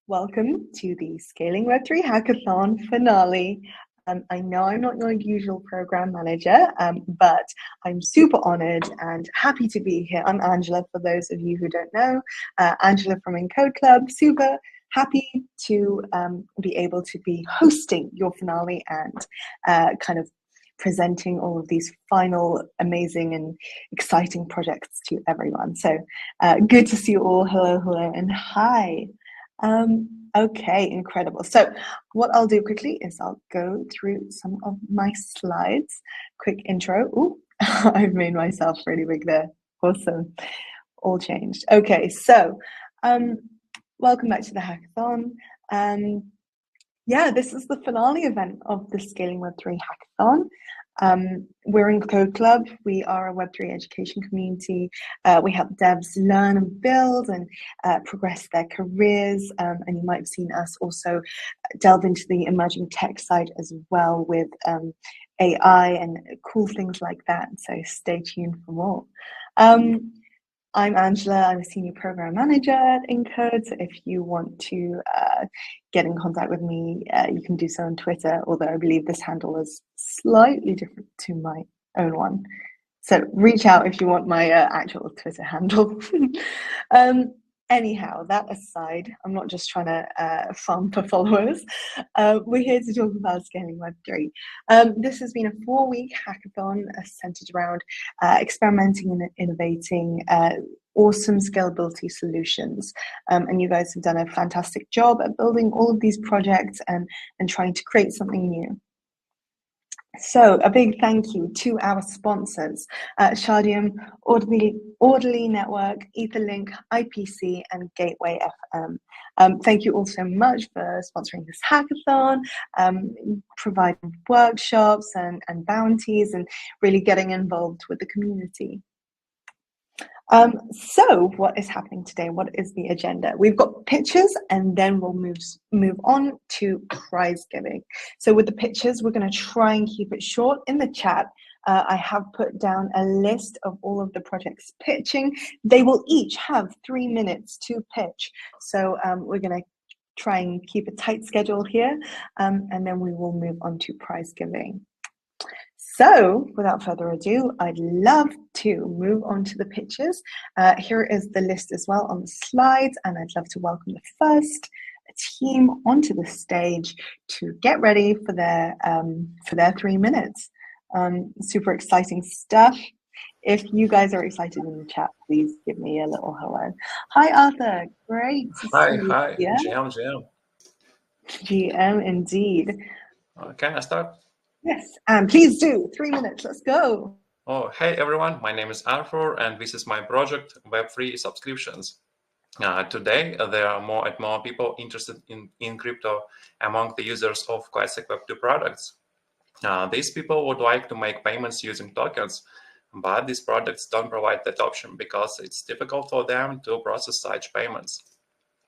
Welcome to the Scaling Web3 Hackathon finale. I know I'm not your usual program manager, but I'm super honored and happy to be here. I'm Angela, for those of you who don't know, Angela from Encode Club. Super happy to be able to be hosting your finale and kind of presenting all of these final amazing and exciting projects to everyone. So good to see you all. Hello, hello, and hi. Okay, incredible. So what I'll do quickly is I'll go through some of my slides. Quick intro. Ooh, I've made myself really big there. Awesome. All changed. Okay, so welcome back to the hackathon. Yeah, this is the finale event of the Scaling Web3 Hackathon. We're in Encode Club. We are a Web3 education community. We help devs learn and build and progress their careers. And you might have seen us also delve into the emerging tech side as well with AI and cool things like that. So stay tuned for more. I'm Angela. I'm a senior program manager at Encode. So if you want to get in contact with me, you can do so on Twitter, although I believe this handle is slightly different to my own one. So reach out if you want my actual Twitter handle. Anyhow, that aside, I'm not just trying to farm for followers. We're here to talk about Scaling Web3. This has been a 4-week hackathon centered around experimenting and innovating awesome scalability solutions. And you guys have done a fantastic job at building all of these projects and trying to create something new. So a big thank you to our sponsors, Shardium, Orderly Network, Etherlink, IPC, and Gateway FM. Thank you all so much for sponsoring this hackathon, providing workshops and bounties, and really getting involved with the community. So what is happening today? What is the agenda? We've got pitches, and then we'll move on to prize giving. So with the pitches, we're going to try and keep it short. In the chat, I have put down a list of all of the projects pitching. They will each have 3 minutes to pitch. So we're going to try and keep a tight schedule here, and then we will move on to prize giving. So without further ado, I'd love to move on to the pitches. Here is the list as well on the slides, and I'd love to welcome the first team onto the stage to get ready for their 3 minutes. Super exciting stuff. If you guys are excited in the chat, please give me a little hello. Hi, Arthur. Great to see you. Hi. Yeah? GM. GM, indeed. Can I start? Yes, and please do. 3 minutes. Let's go. Oh, hey everyone. My name is Arthur, and this is my project, Web3 subscriptions. Today, there are more and more people interested in crypto among the users of classic Web2 products. These people would like to make payments using tokens, but these products don't provide that option because it's difficult for them to process such payments.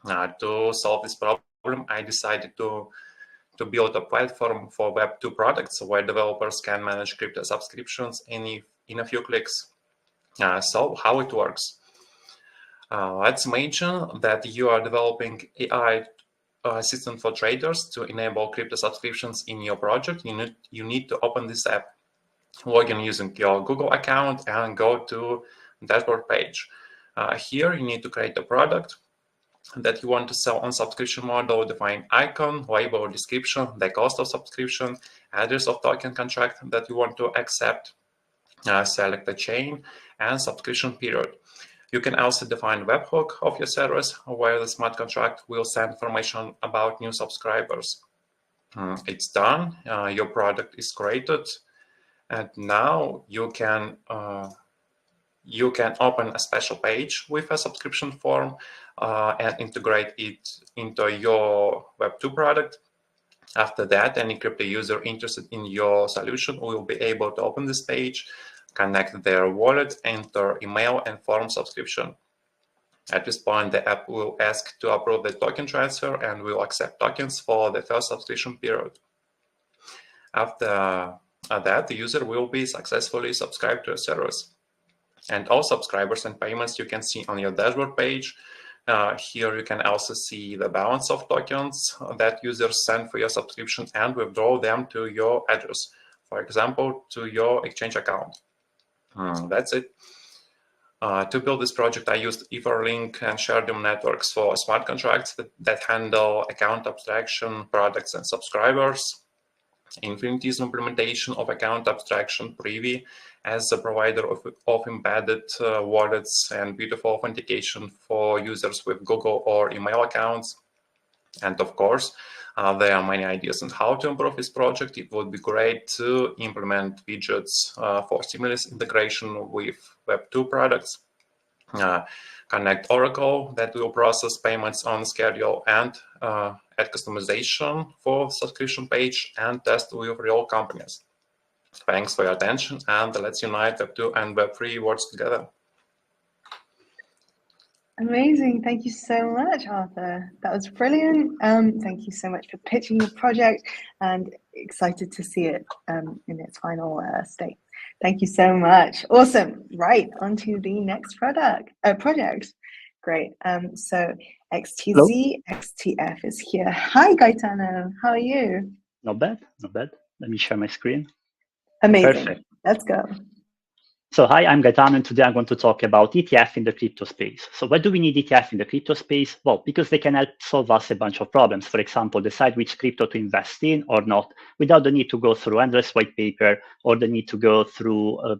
To solve this problem, I decided to build a platform for Web2 products where developers can manage crypto subscriptions in a few clicks. So how it works? Let's mention that you are developing AI assistant for traders to enable crypto subscriptions in your project. You need to open this app, log in using your Google account, and go to dashboard page. Here you need to create a product that you want to sell on subscription model, define icon, label, description, the cost of subscription, address of token contract that you want to accept, select the chain, and subscription period. You can also define webhook of your service where the smart contract will send information about new subscribers. It's done. Your product is created, and now you can open a special page with a subscription form and integrate it into your Web2 product. After that, any crypto user interested in your solution will be able to open this page, connect their wallet, enter email, and form subscription. At this point, the app will ask to approve the token transfer and will accept tokens for the first subscription period. After that, the user will be successfully subscribed to a service. And all subscribers and payments you can see on your dashboard page. Here you can also see the balance of tokens that users send for your subscription and withdraw them to your address, for example, to your exchange account. That's it. To build this project, I used Etherlink and Shardum networks for smart contracts that handle account abstraction, products, and subscribers. Infinity's implementation of account abstraction, Privy, as a provider of embedded wallets and beautiful authentication for users with Google or email accounts. And of course, there are many ideas on how to improve this project. It would be great to implement widgets for seamless integration with Web2 products, connect Oracle that will process payments on schedule, and add customization for subscription page, and test with real companies. Thanks for your attention, and let's unite Web2 and Web3 works together. Amazing. Thank you so much, Arthur. That was brilliant. Thank you so much for pitching your project, and excited to see it in its final state. Thank you so much. Awesome. Right, on to the next project. Great. So XTZ-XTF is here. Hi, Gaetano. How are you? Not bad, not bad. Let me share my screen. Amazing. Perfect. Let's go. So hi, I'm Gaetano, and today I'm going to talk about ETF in the crypto space. So why do we need ETF in the crypto space? Well, because they can help solve us a bunch of problems. For example, decide which crypto to invest in or not, without the need to go through endless white paper or the need to go through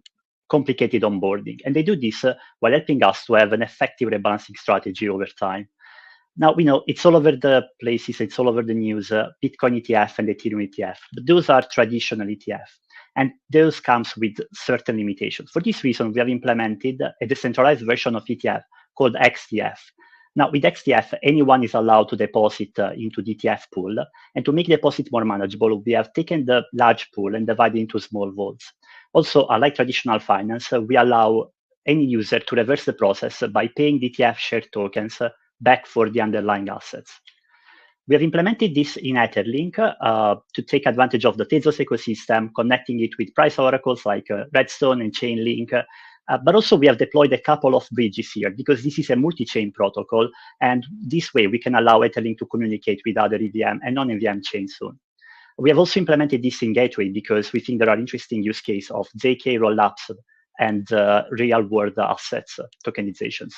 complicated onboarding. And they do this while helping us to have an effective rebalancing strategy over time. Now, we know it's all over the places, it's all over the news, Bitcoin ETF and Ethereum ETF, but those are traditional ETF. And those comes with certain limitations. For this reason, we have implemented a decentralized version of ETF called XTF. Now, with XTF, anyone is allowed to deposit into the ETF pool. And to make deposit more manageable, we have taken the large pool and divided into small vaults. Also, unlike traditional finance, we allow any user to reverse the process by paying the ETF share tokens back for the underlying assets. We have implemented this in Etherlink to take advantage of the Tezos ecosystem, connecting it with price oracles like Redstone and Chainlink. But also we have deployed a couple of bridges here because this is a multi-chain protocol. And this way we can allow Etherlink to communicate with other EVM and non-EVM chains soon. We have also implemented this in Gateway because we think there are interesting use cases of JK rollups and real-world assets tokenizations.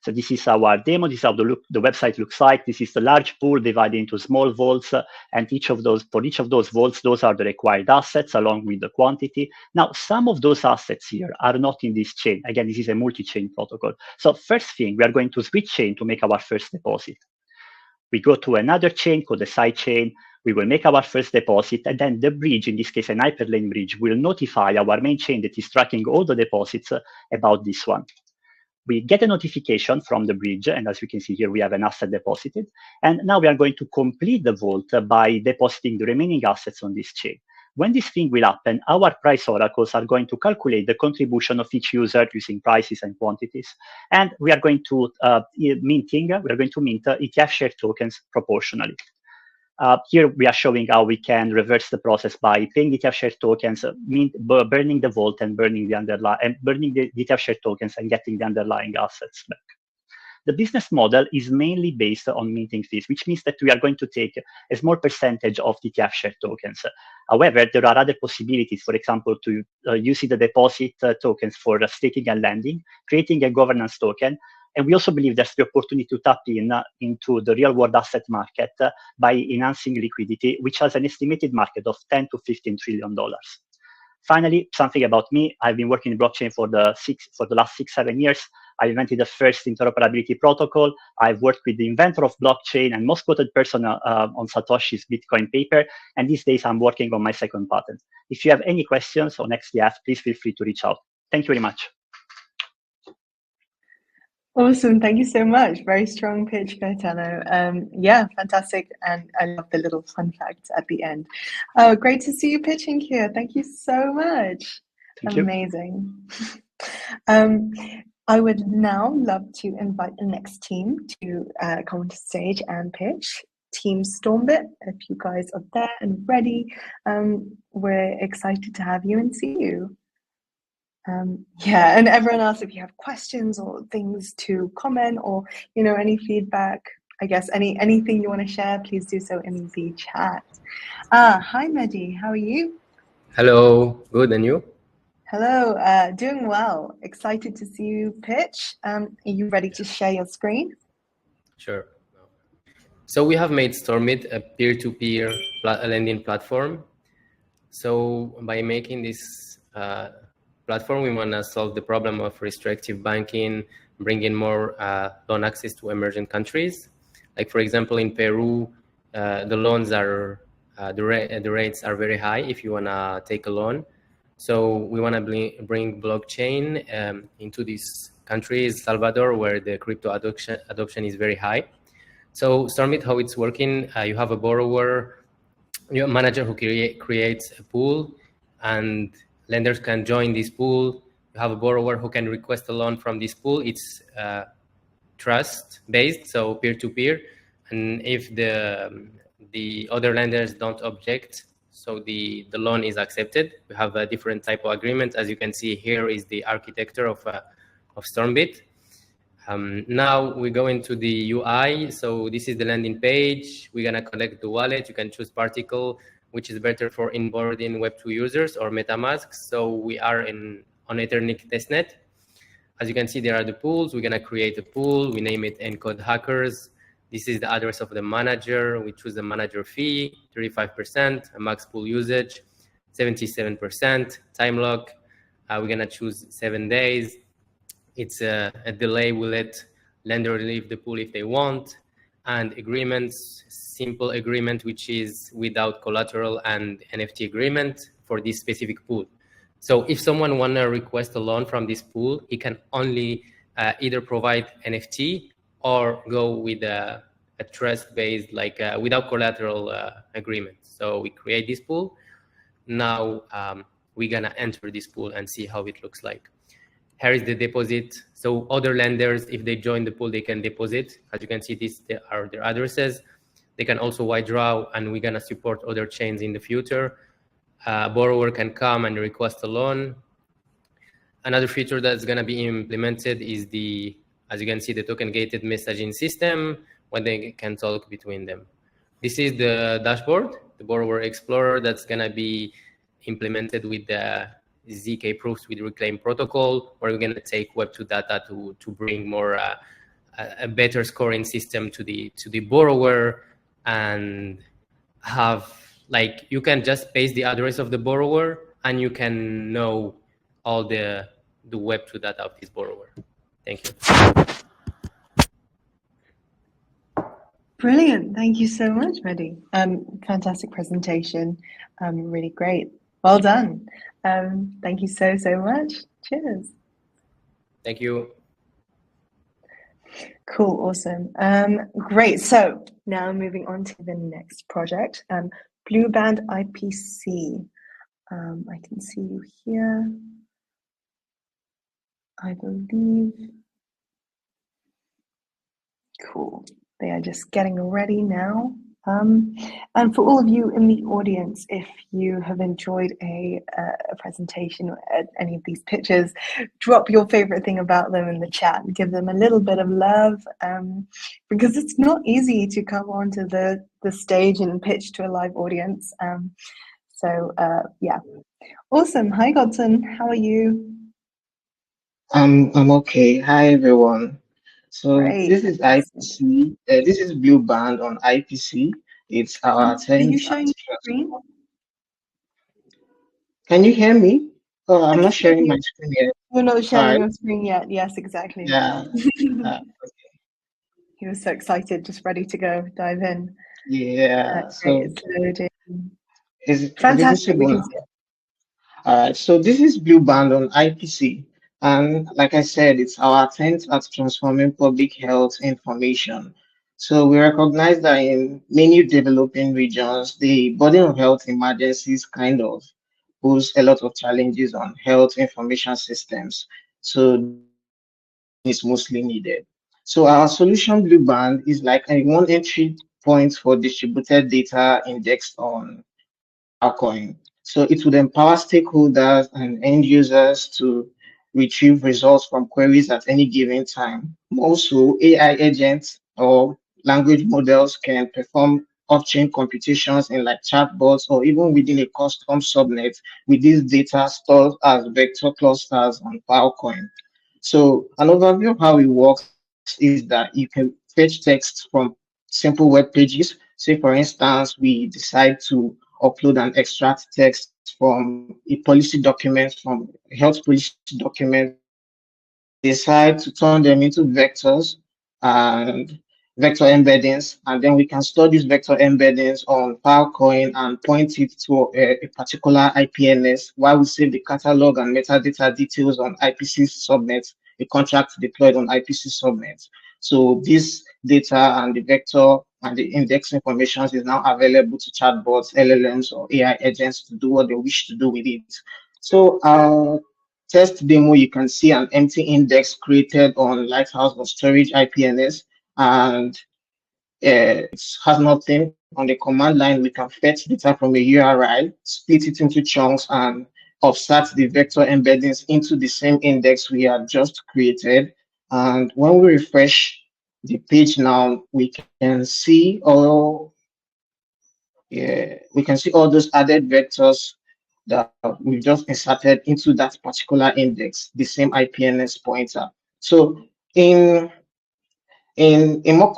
So this is our demo. This is how the website looks like. This is the large pool divided into small vaults, and for each of those vaults, those are the required assets along with the quantity. Now, some of those assets here are not in this chain. Again, this is a multi-chain protocol. So first thing, we are going to switch chain to make our first deposit. We go to another chain called the side chain. We will make our first deposit, and then the bridge, in this case an hyperlane bridge, will notify our main chain that is tracking all the deposits about this one. We get a notification from the bridge, and as you can see here, we have an asset deposited. And now we are going to complete the vault by depositing the remaining assets on this chain. When this thing will happen, our price oracles are going to calculate the contribution of each user using prices and quantities. And we are going to mint ETF share tokens proportionally. Here we are showing how we can reverse the process by paying ETF share tokens, burning the vault and burning the ETF share tokens and getting the underlying assets back. The business model is mainly based on minting fees, which means that we are going to take a small percentage of the ETF share tokens. However, there are other possibilities, for example, to using the deposit tokens for staking and lending, creating a governance token. And we also believe there's the opportunity to tap into the real-world asset market by enhancing liquidity, which has an estimated market of $10 to $15 trillion. Finally, something about me. I've been working in blockchain for the last 6-7 years. I invented the first interoperability protocol. I've worked with the inventor of blockchain and most quoted person on Satoshi's Bitcoin paper. And these days, I'm working on my second patent. If you have any questions on XTF, please feel free to reach out. Thank you very much. Awesome. Thank you so much. Very strong pitch, Gaetano. Yeah, fantastic. And I love the little fun facts at the end. Great to see you pitching here. Thank you so much. Thank Amazing. I would now love to invite the next team to come on to stage and pitch. Team Stormbit, if you guys are there and ready, we're excited to have you and see you. Yeah, and everyone else, if you have questions or things to comment or, any feedback, I guess anything you want to share, please do so in the chat. Hi, Mehdi, how are you? Hello, good, and you? Hello, doing well. Excited to see you pitch. Are you ready to share your screen? Sure. So we have made Stormbit a peer-to-peer lending platform. So by making this platform, we want to solve the problem of restrictive banking, bringing more loan access to emerging countries. Like, for example, in Peru, the loans are, the rates are very high if you want to take a loan. So we want to bring blockchain into these countries, Salvador, where the crypto adoption is very high. So Stormbit, how it's working, you have a borrower, you have a manager who creates a pool, and lenders can join this pool. You have a borrower who can request a loan from this pool. It's trust-based, so peer-to-peer. And if the other lenders don't object, so the loan is accepted. We have a different type of agreement. As you can see, here is the architecture of Stormbit. Now we go into the UI. So this is the landing page. We're gonna connect the wallet. You can choose Particle, which is better for onboarding Web2 users, or MetaMask. So we are on Ethernet testnet. As you can see, there are the pools. We're gonna create a pool. We name it Encode Hackers. This is the address of the manager. We choose the manager fee, 35%, a max pool usage, 77%, time lock. We're gonna choose 7 days. It's a delay. We let lender leave the pool if they want. And agreements, simple agreement, which is without collateral, and NFT agreement for this specific pool. So if someone wanna request a loan from this pool, he can only either provide NFT or go with a trust-based, like without collateral agreement. So we create this pool. Now we're gonna enter this pool and see how it looks like. Here is the deposit. So other lenders, if they join the pool, they can deposit. As you can see, these are their addresses. They can also withdraw, and we're gonna support other chains in the future. Borrower can come and request a loan. Another feature that's gonna be implemented is as you can see, the token gated messaging system, when they can talk between them. This is the dashboard, the borrower explorer, that's gonna be implemented with the ZK proofs with Reclaim protocol, where we're gonna take Web2 data to bring more a better scoring system to the borrower, and have, like, you can just paste the address of the borrower and you can know all the Web2 data of this borrower. Thank you. Brilliant. Thank you so much, Mehdi. Fantastic presentation. Really great. Well done. Thank you so much. Cheers. Thank you. Cool. Awesome. Great. So now moving on to the next project, Blueband IPC. I can see you here, I believe. Cool. They are just getting ready now. And for all of you in the audience, if you have enjoyed a presentation or any of these pitches, drop your favorite thing about them in the chat and give them a little bit of love, because it's not easy to come onto the stage and pitch to a live audience. Yeah. Awesome. Hi, Godson. How are you? I'm okay. Hi, everyone. So Great. this is IPC. This is Blueband on IPC. It's our 10th. Are you showing your screen? Can you hear me? Oh, I'm not sharing my screen yet. You're not sharing your screen yet. Yes, exactly. Yeah. Okay. He was so excited, just ready to go, dive in. Yeah. So it's loading. is Fantastic. We visible? can see it. All right. So this is Blueband on IPC. And like I said, it's our attempt at transforming public health information. So we recognize that in many developing regions, the burden of health emergencies kind of pose a lot of challenges on health information systems. So it's mostly needed. So our solution, Blueband, is like a one entry point for distributed data indexed on our coin. So it would empower stakeholders and end users to retrieve results from queries at any given time. Also, AI agents or language models can perform off-chain computations in like chatbots or even within a custom subnet with this data stored as vector clusters on Filecoin. So an overview of how it works is that you can fetch text from simple web pages. Say, for instance, we decide to upload and extract text from a policy document, from a health policy document. We decide to turn them into vectors and vector embeddings, and then we can store these vector embeddings on Filecoin and point it to a particular IPNS while we save the catalog and metadata details on IPC subnets, a contract deployed on IPC subnets. So this data and the vector and the index information is now available to chatbots, LLMs, or AI agents to do what they wish to do with it. So test demo, you can see an empty index created on Lighthouse or Storage IPNS, and it has nothing. On the command line, we can fetch data from a URI, split it into chunks, and offset the vector embeddings into the same index we had just created. And when we refresh the page now, we can see all those added vectors that we've just inserted into that particular index, the same IPNS pointer. So in a more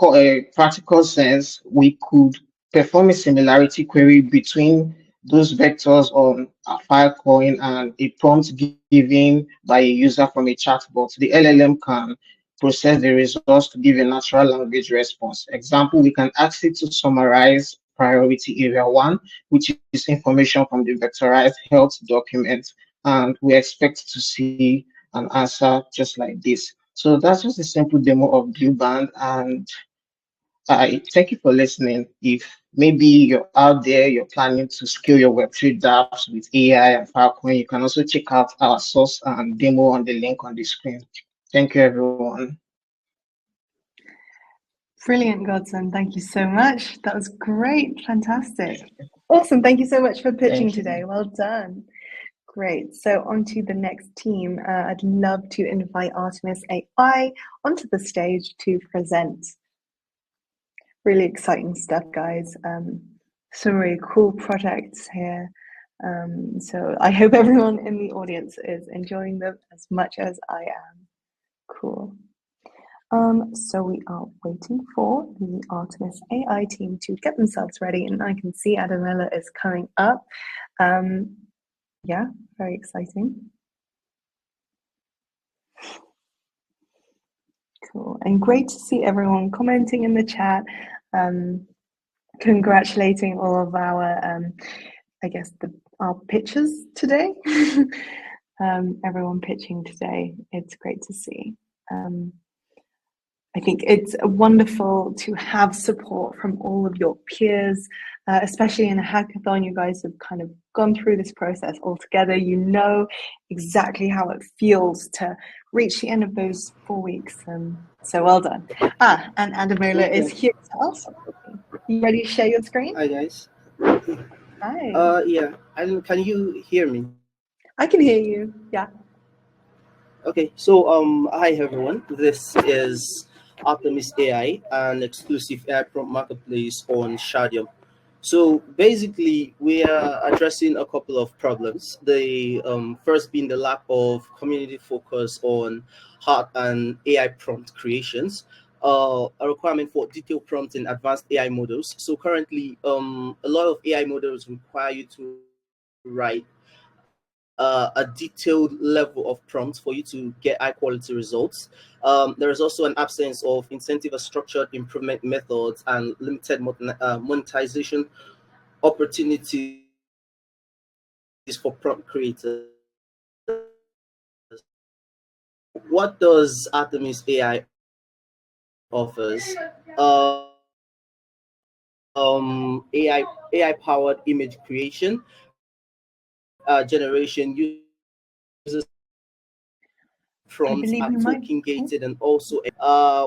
practical sense, we could perform a similarity query between those vectors on a Filecoin and a prompt given by a user from a chatbot. The LLM can process the results to give a natural language response. Example, we can ask it to summarize priority area 1, which is information from the vectorized health document, and we expect to see an answer just like this. So that's just a simple demo of Blueband, and I thank you for listening. If maybe you're out there, you're planning to scale your Web3 dApps with AI and Filecoin, you can also check out our source and demo on the link on the screen. Thank you, everyone. Brilliant, Godson. Thank you so much. That was great. Fantastic. Awesome. Thank you so much for pitching today. Well done. Great. So on to the next team. I'd love to invite Artemis AI onto the stage to present. Really exciting stuff, guys. Some really cool projects here. So I hope everyone in the audience is enjoying them as much as I am. Cool. So we are waiting for the Artemis AI team to get themselves ready, and I can see Adamela is coming up. Yeah, very exciting. Cool, and great to see everyone commenting in the chat, congratulating all of our, I guess, our pitchers today. Everyone pitching today, it's great to see. I think it's wonderful to have support from all of your peers, especially in a hackathon. You guys have kind of gone through this process all together. You know exactly how it feels to reach the end of those 4 weeks. So well done. And Adamola is here to ask. You ready to share your screen? Hi, guys. Hi. Yeah. Can you hear me? I can hear you. Yeah. Okay. So, hi everyone. This is Artemis AI, an exclusive AI prompt marketplace on Shadium. So basically, we are addressing a couple of problems. The first being the lack of community focus on hard and AI prompt creations. A requirement for detailed prompts in advanced AI models. So currently, a lot of AI models require you to write a detailed level of prompts for you to get high quality results. There is also an absence of incentive or structured improvement methods and limited monetization opportunities for prompt creators. What does Artemis AI offers? AI powered image creation, generation, users prompts are token gated, and also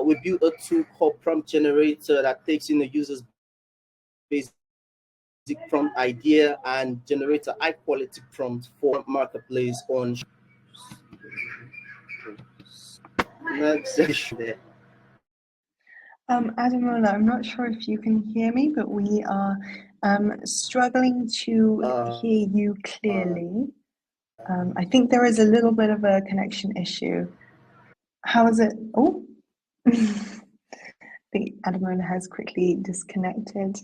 we built a tool called prompt generator that takes in the user's basic prompt idea and generates a high quality prompt for marketplace on. Not exactly sure there. Ademola, I'm not sure if you can hear me, but we are struggling to hear you clearly. I think there is a little bit of a connection issue. How is it? Oh, I think Ademola has quickly disconnected.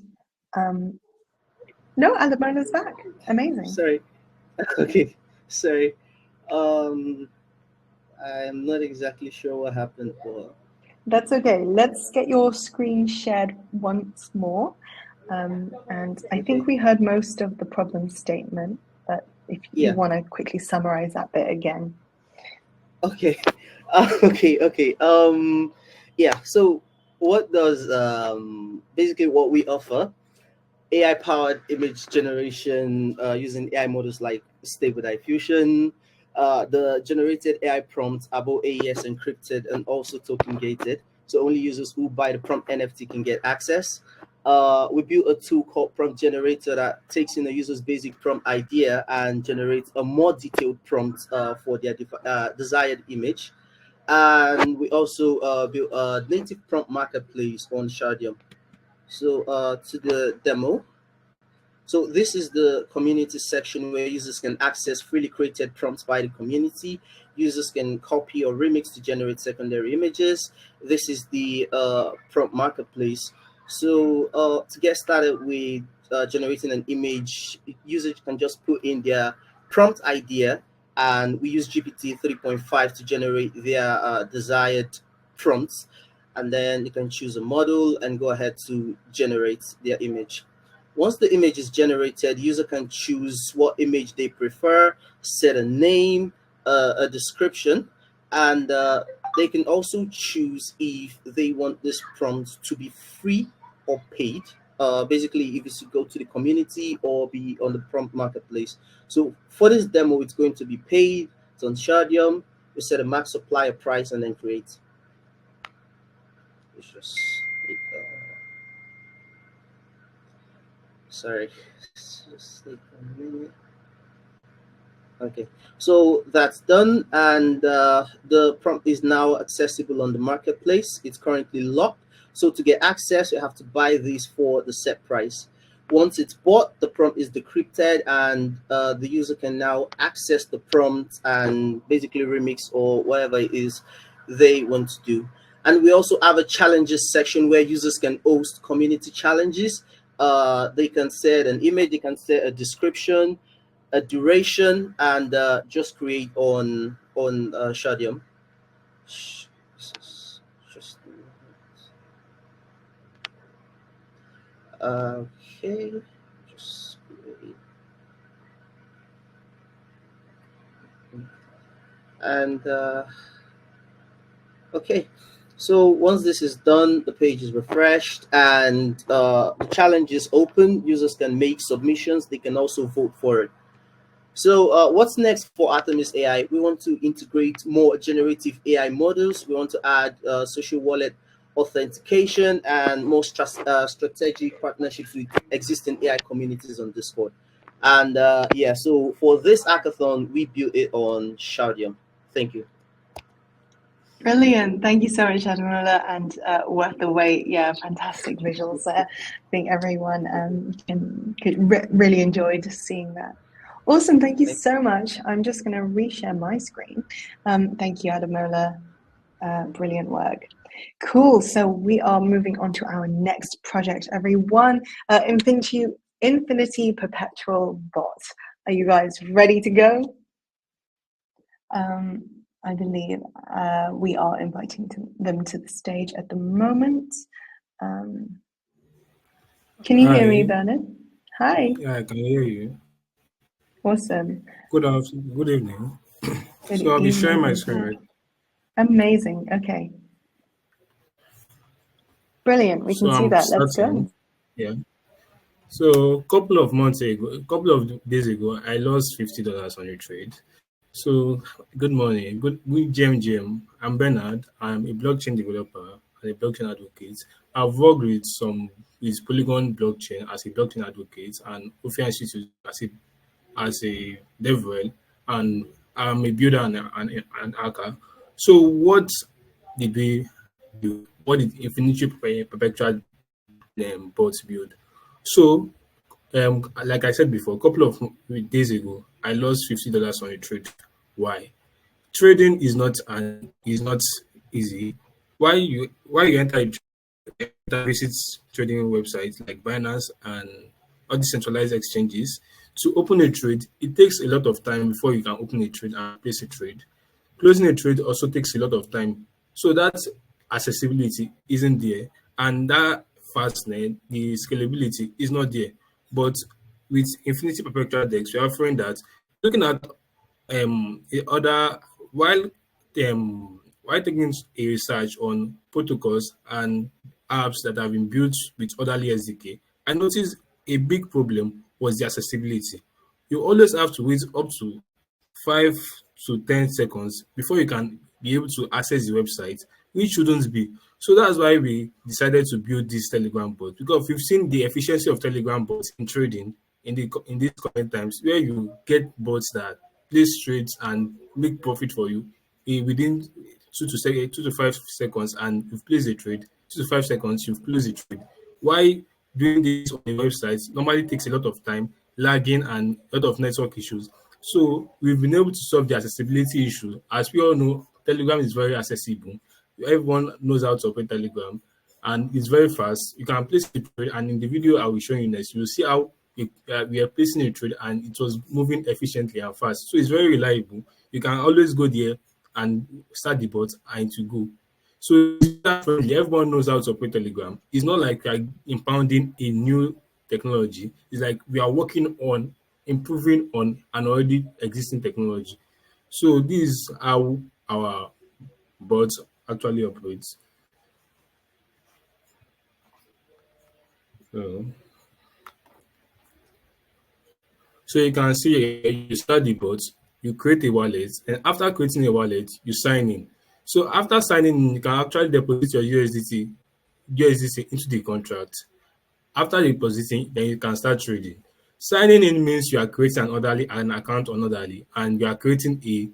No, Ademola's back. Amazing. Sorry. Okay, sorry. I'm not exactly sure what happened, but that's okay. Let's get your screen shared once more. And I think we heard most of the problem statement, but if you want to quickly summarize that bit again. Okay. Okay. Yeah. So what does basically what we offer? AI-powered image generation using AI models like Stable Diffusion. The generated AI prompts are both AES encrypted and also token gated, so only users who buy the prompt NFT can get access. We built a tool called Prompt Generator that takes in a user's basic prompt idea and generates a more detailed prompt for their desired image. And we also built a native prompt marketplace on Shardium. So to the demo. So this is the community section where users can access freely created prompts by the community. Users can copy or remix to generate secondary images. This is the prompt marketplace. So to get started with generating an image, users can just put in their prompt idea, and we use GPT 3.5 to generate their desired prompts. And then you can choose a model and go ahead to generate their image. Once the image is generated, user can choose what image they prefer, set a name, a description, and they can also choose if they want this prompt to be free or paid. Basically, if it's to go to the community or be on the prompt marketplace. So for this demo, it's going to be paid. It's on Shardium. We set a max supplier price and then create. Let's just make, sorry, just take a minute. Okay, so that's done, and the prompt is now accessible on the marketplace. It's currently locked, so to get access, you have to buy these for the set price. Once it's bought, the prompt is decrypted, and the user can now access the prompt and basically remix or whatever it is they want to do. And we also have a challenges section where users can host community challenges. They can set an image, they can set a description, a duration, and just create on Shardium. Okay, just wait. And okay, so once this is done, the page is refreshed and the challenge is open. Users can make submissions. They can also vote for it. So what's next for Artemis AI? We want to integrate more generative AI models. We want to add social wallet authentication and more strategic partnerships with existing AI communities on Discord. And yeah, so for this hackathon, we built it on Shardium. Thank you. Brilliant. Thank you so much, Ademola, and worth the wait. Yeah, fantastic visuals there. I think everyone could really enjoy just seeing that. Awesome. Thank you so much. I'm just going to reshare my screen. Thank you, Ademola. Brilliant work. Cool. So we are moving on to our next project, everyone. Infinity Perpetual Bot. Are you guys ready to go? I believe we are inviting them to the stage at the moment. Can you hear me, Bernard? Hi. Yeah, I can hear you. Awesome. Good afternoon. Good evening. So I'll be sharing my screen, right? Amazing. Okay. Brilliant. We can see that. Let's go. Yeah. So a couple of days ago, I lost $50 on a trade. So good morning. Good GM. I'm Bernard. I'm a blockchain developer and a blockchain advocate. I've worked with Polygon blockchain as a blockchain advocate and Open Institute as a dev well, and I'm a builder and hacker. So what did we do? What did Infinity Perpetual bots build? So, like I said before, a couple of days ago, I lost $50 on a trade. Why? Trading is not easy. Why you enter visits trading websites like Binance and all decentralized exchanges to open a trade? It takes a lot of time before you can open a trade and place a trade. Closing a trade also takes a lot of time. So that accessibility isn't there, and that fastness, the scalability is not there. But with Infinity Perpetual DEX, we're offering that. Looking at other while taking a research on protocols and apps that have been built with orderly SDK, I noticed a big problem was the accessibility. You always have to wait up to 5 to 10 seconds before you can be able to access the website, which shouldn't be. So that's why we decided to build this Telegram bot, because we've seen the efficiency of Telegram bots in trading in these current times, where you get bots that place trades and make profit for you within 2 to 5 seconds, and you've placed a trade. 2 to 5 seconds, you've closed a trade. Why doing this on the website normally takes a lot of time, lagging, and a lot of network issues. So we've been able to solve the accessibility issue. As we all know, Telegram is very accessible. Everyone knows how to operate Telegram, and it's very fast. You can place a trade, and in the video I will show you next, you'll see how we are placing a trade and it was moving efficiently and fast. So it's very reliable. You can always go there and start the bot and to go. So everyone knows how to operate Telegram. It's not like we are impounding a new technology. It's like we are working on improving on an already existing technology. So this is how our bot actually operates. So you can see you start the bot, you create a wallet, and after creating a wallet, you sign in. So after signing in, you can actually deposit your USDT into the contract. After depositing, then you can start trading. Signing in means you are creating an account on orderly, and you are creating a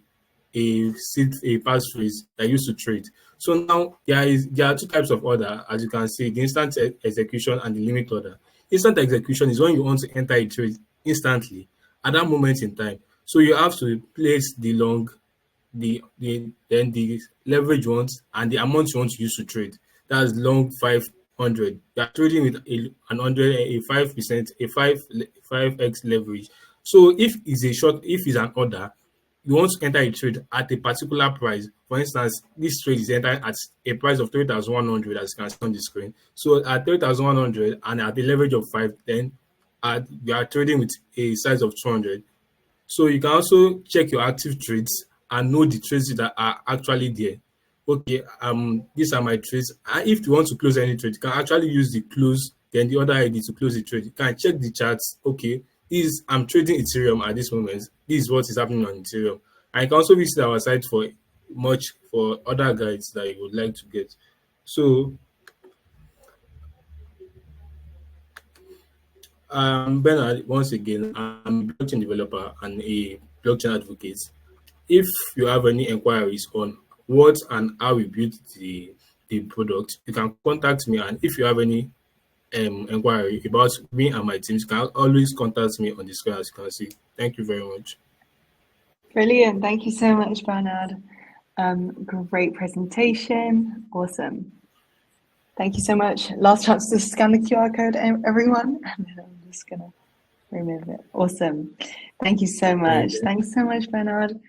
passphrase that used to trade. So now there are two types of order, as you can see, the instant execution and the limit order. Instant execution is when you want to enter a trade instantly at that moment in time. So you have to place the long, then the leverage you want, and the amount you want to use to trade. That's long 500. You are trading with a 5%, a 5x leverage. So if it's an order, you want to enter a trade at a particular price. For instance, this trade is entered at a price of 3,100, as you can see on the screen. So at 3,100 and at the leverage of 5, then you are trading with a size of 200. So you can also check your active trades and know the trades that are actually there. Okay, these are my trades. And if you want to close any trade, you can actually use the close, then the other ID to close the trade. You can check the charts. Okay, I'm trading Ethereum at this moment. This is what is happening on Ethereum. And you can also visit our site for other guides that you would like to get. So Bernard, once again, I'm a blockchain developer and a blockchain advocate. If you have any inquiries on what and how we built the product, you can contact me. And if you have any inquiry about me and my teams, you can always contact me on the screen, as you can see. Thank you very much. Brilliant. Thank you so much, Bernard. Great presentation. Awesome. Thank you so much. Last chance to scan the QR code, everyone. And then I'm just going to remove it. Awesome. Thank you so much. Thanks so much, Bernard.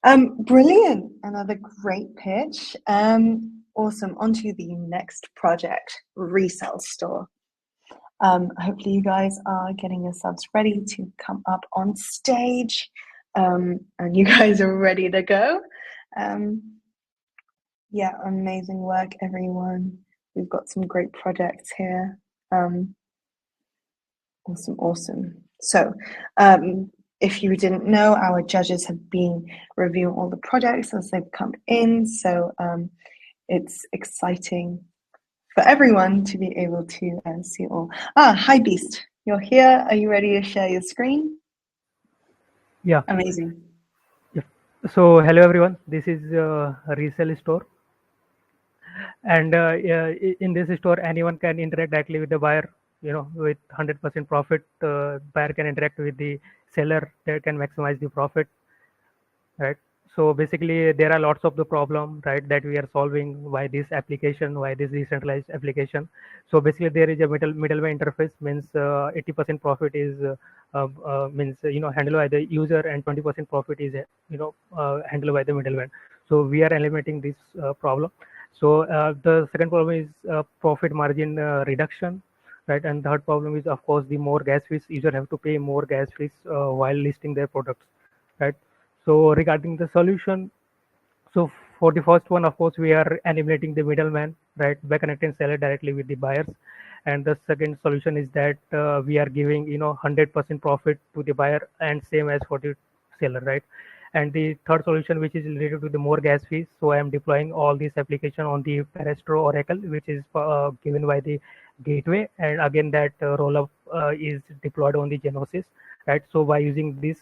Brilliant. Another great pitch. Awesome. On to the next project, Resell Store. Hopefully you guys are getting yourselves ready to come up on stage. And you guys are ready to go. Yeah, amazing work, everyone. We've got some great projects here. Awesome. So, if you didn't know, our judges have been reviewing all the projects as they've come in. So it's exciting for everyone to be able to see it all. Hi Beast, you're here. Are you ready to share your screen? Yeah. Amazing. Yeah. So hello everyone. This is Resell Store. And in this store, anyone can interact directly with the buyer, with 100% profit. Buyer can interact with the seller, they can maximize the profit, right? So basically there are lots of the problem, right, that we are solving by this application, why this decentralized application. So basically there is a middleware interface, means 80% profit is means handled by the user, and 20% profit is handled by the middleman. So we are eliminating this problem. So the second problem is profit margin reduction, right? And third problem is, of course, the more gas fees. User have to pay more gas fees while listing their products, right? So regarding the solution, so for the first one, of course, we are eliminating the middleman, right, by connecting seller directly with the buyers. And the second solution is that we are giving 100% profit to the buyer, and same as for the seller, right? And the third solution, which is related to the more gas fees, so I am deploying all this application on the Perpetual Oracle, which is given by the gateway, and again that rollup is deployed on the Genesis, right? So by using this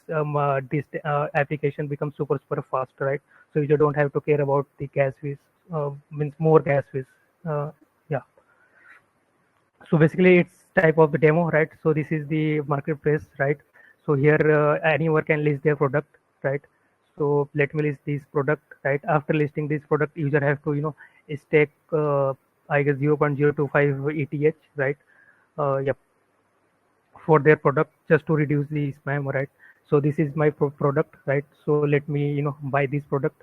application becomes super fast, right? So you don't have to care about the gas fees, means more gas fees. Yeah. So basically it's type of the demo, right? So this is the marketplace, right? So here anyone can list their product, right? So let me list this product, right? After listing this product, user have to stake I guess 0.025 ETH, right? Yep, for their product, just to reduce the spam, right? So this is my product, right? So let me buy this product.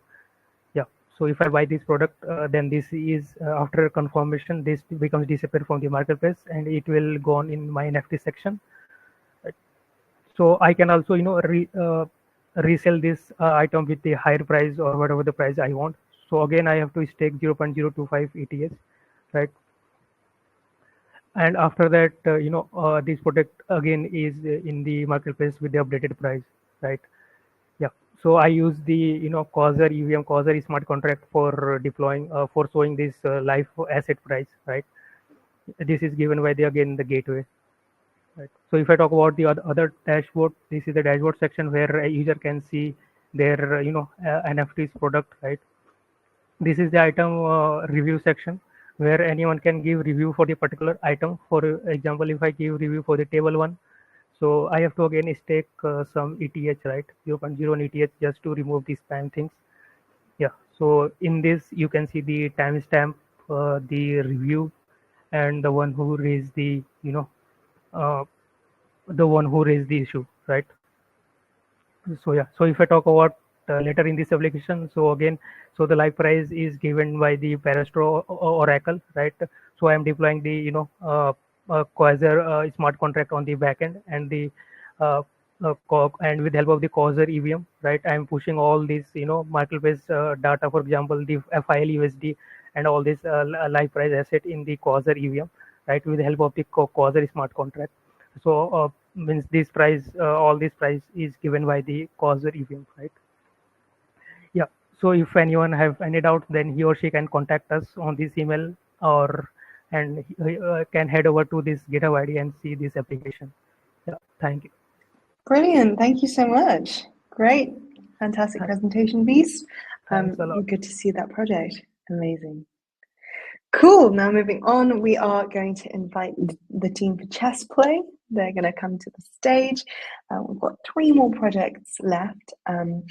Yeah, so if I buy this product, then this is after confirmation, this becomes disappear from the marketplace, and it will go on in my NFT section, right? So I can also resell this item with the higher price or whatever the price I want. So again I have to stake 0.025 ETH, right? And after that this product again is in the marketplace with the updated price, right? Yeah, so I use the Causer EVM Causer smart contract for deploying for showing this live asset price, right? This is given by the again the gateway, right? So if I talk about the other dashboard, this is the dashboard section where a user can see their NFTs product, right? This is the item review section where anyone can give review for the particular item. For example, if I give review for the table one, so I have to again stake some ETH, right? 0.01 ETH just to remove the spam things. Yeah, so in this you can see the timestamp, the review, and the one who raised the issue, right? So yeah, so if I talk about later in this application, so again, so the live price is given by the Perpetual Oracle, right? So I am deploying the Quasar smart contract on the backend, and the and with the help of the Quasar EVM, right? I am pushing all these marketplace data, for example, the FIL USD and all this live price asset in the Quasar EVM, right? With the help of the Quasar smart contract. So means this price, all this price is given by the Quasar EVM, right? Yeah. So if anyone have any doubt, then he or she can contact us on this email, or and can head over to this GitHub ID and see this application. Yeah. Thank you. Brilliant. Thank you so much. Great. Fantastic presentation, Beast. Thanks a lot. Good to see that project. Amazing. Cool. Now moving on, we are going to invite the team for chess play. They're going to come to the stage. We've got 3 more projects left, and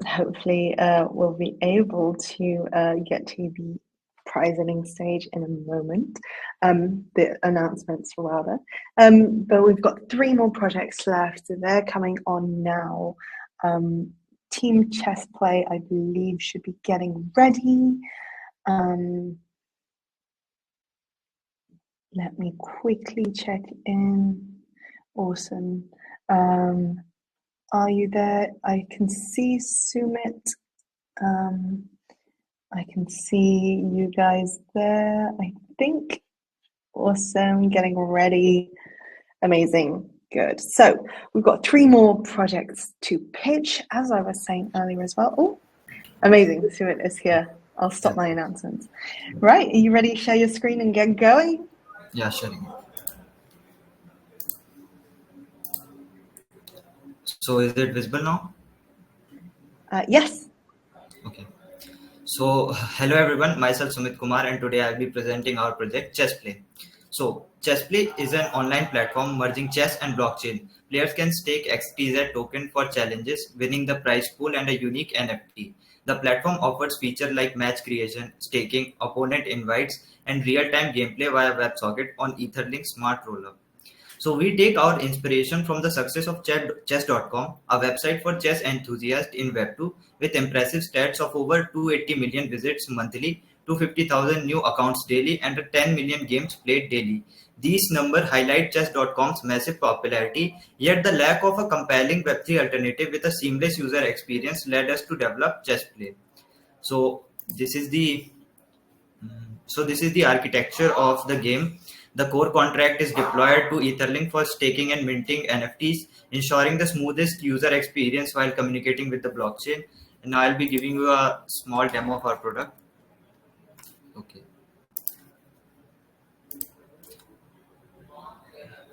hopefully we'll be able to get to the prize-winning stage in a moment, the announcements rather. But we've got 3 more projects left. So they're coming on now. Team chess play, I believe, should be getting ready. Let me quickly check in. Awesome. Are you there? I can see Sumit. I can see you guys there, I think. Awesome. Getting ready. Amazing. Good. So we've got 3 more projects to pitch, as I was saying earlier as well. Oh, amazing. Sumit is here. I'll stop my announcements. Right. Are you ready to share your screen and get going? Yeah, sharing. So is it visible now? Yes. Okay. So, hello everyone, myself Sumit Kumar, and today I'll be presenting our project ChessPlay. So, ChessPlay is an online platform merging chess and blockchain. Players can stake XTZ token for challenges, winning the prize pool and a unique NFT. The platform offers features like match creation, staking, opponent invites, and real-time gameplay via WebSocket on Etherlink Smart Roller. So we take our inspiration from the success of chess.com, a website for chess enthusiasts in Web2 with impressive stats of over 280 million visits monthly, 250,000 new accounts daily, and 10 million games played daily. These numbers highlight chess.com's massive popularity, yet the lack of a compelling Web3 alternative with a seamless user experience led us to develop ChessPlay. So this is the architecture of the game. The core contract is deployed to Etherlink for staking and minting NFTs, ensuring the smoothest user experience while communicating with the blockchain. And now I'll be giving you a small demo of our product. Okay.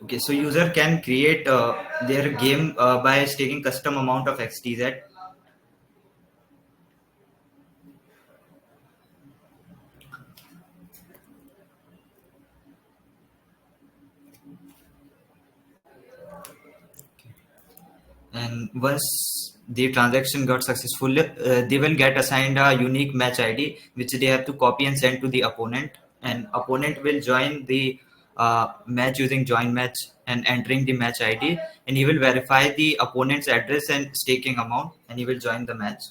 Okay, so user can create their game by staking custom amount of XTZ. And once the transaction got successful, they will get assigned a unique match ID, which they have to copy and send to the opponent. And opponent will join the match using join match and entering the match ID. And he will verify the opponent's address and staking amount, and he will join the match.